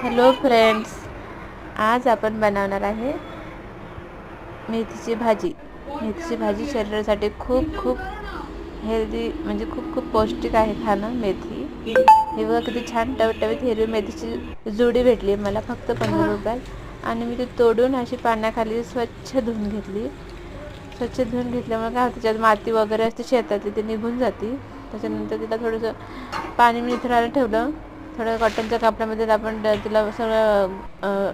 Hello friends, आज आपण बनवणार आहे मेथीची भाजी. मेथीची भाजी शरीरासाठी खूप खूप हेल्दी, म्हणजे खूप खूप पौष्टिक आहे खाणं मेथी. हे बघा किती छान टवटवीत हिरवी मेथीची जुडी भेटली मला फक्त 15 रुपयात. आणि मी ती तोडून अशी पाण्याखाली स्वच्छ धुवून घेतली. स्वच्छ धुवून घेतल्यामुळे काय होतं, त्याच्यात माती वगैरे असते शेतातली ती निघून जाते. त्याच्यानंतर तिला थोडंसं पाणी मी निथळायला ठेवलं. थोडं कॉटनच्या कापडामध्ये आपण तिला सगळं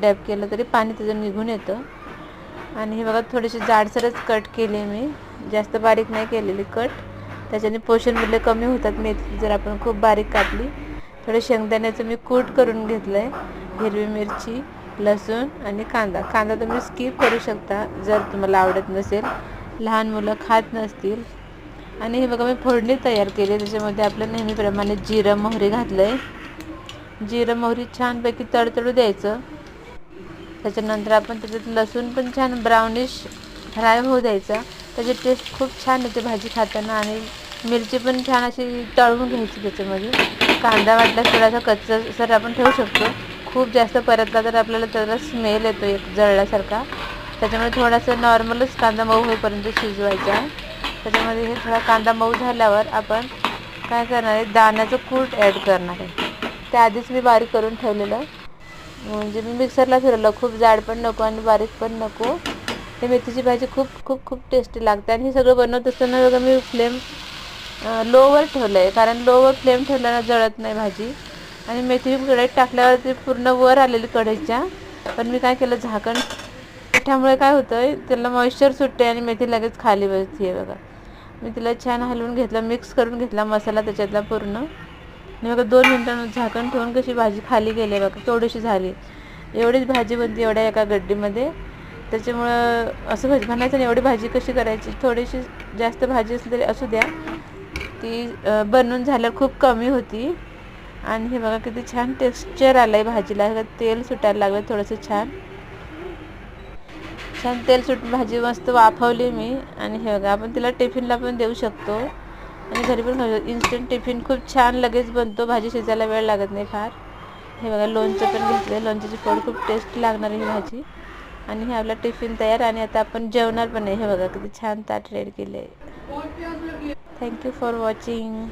डॅब केलं तरी पाणी त्याचं निघून येतं. आणि हे बघा थोडीशी जाडसरच कट केली मी, जास्त बारीक नाही केलेली कट. त्याच्याने पोषण मूल्य कमी होतात मेथी जर आपण खूप बारीक कापली. थोडं शेंगदाण्याचं मी कूट करून घेतलं आहे. हिरवी मिरची, लसूण आणि कांदा तुम्ही स्किप करू शकता जर तुम्हाला आवडत नसेल, लहान मुलं खात नसतील. आणि हे बघा मी फोडणी तयार केली. त्याच्यामध्ये आपलं नेहमीप्रमाणे जिरं मोहरी घातलं आहे. जिरं मोहरी छानपैकी तडतडू द्यायचं. त्याच्यानंतर आपण त्याच्यात लसूण पण छान ब्राउनिश फ्राय होऊ द्यायचा. त्याची टेस्ट खूप छान येते भाजी खाताना. आणि मिरची पण छान अशी तळून घ्यायची त्याच्यामध्ये. कांदा वाटल्यास थोडासा कच्चा सर आपण ठेवू शकतो. खूप जास्त परतला तर आपल्याला त्याचा स्मेल येतो एक जळल्यासारखा. त्याच्यामुळे थोडासा नॉर्मलच कांदा मऊ होईपर्यंत शिजवायचा आहे. त्याच्यामध्ये हे थोडा कांदा मऊ झाल्यावर आपण काय करणार आहे, दाण्याचं कूट ॲड करणार आहे. ते आधीच मी बारीक करून ठेवलेलं, म्हणजे मी मिक्सरला फिरवलं. खूप जाड पण नको आणि बारीक पण नको. हे मेथीची भाजी खूप खूप खूप टेस्टी लागते. आणि हे सगळं बनवत असताना बघा मी फ्लेम लोवर ठेवलं आहे, कारण लोवर फ्लेम ठेवल्यानं जळत नाही भाजी. आणि मेथी कढईत टाकल्यावर ती पूर्ण वर आलेली कढईच्या. पण मी काय केलं, झाकण पिठामुळे काय होतं आहे, त्याला मॉइश्चर सुटते आणि मेथी लगेच खाली बसते. बघा मी तिला छान हलवून घेतलं, मिक्स करून घेतला मसाला त्याच्यातला पूर्ण. आणि बघा 2 मिनिटांनं झाकण ठेवून कशी भाजी खाली गेली बघा, केवढीशी झाली. एवढीच भाजी बनते एवढ्या एका गड्डीमध्ये. त्याच्यामुळं असं म्हणायचं नाही एवढी भाजी कशी करायची, थोडीशी जास्त भाजी असली तरी असू द्या, ती बनवून झाल्यावर खूप कमी होती. आणि हे बघा किती छान टेक्स्चर आलं आहे भाजीला. तेल सुटायला लागलं थोडंसं छान छान तेल सुटून भाजी मस्त वाफवली मी. आणि हे बघा आपण तिला टिफिनला पण देऊ शकतो आणि घरी पण खाऊ. इन्स्टंट टिफिन खूप छान लगेच बनतो, भाजी शिजायला वेळ लागत नाही फार. हे बघा लोणचं पण घेतलं आहे, लोणच्याची फोड खूप टेस्ट लागणार ही भाजी. आणि हे आपला टिफिन तयार. आणि आता आपण जेवणार पण आहे. हे बघा किती छान ताट रेडी केले आहे. Thank you for watching.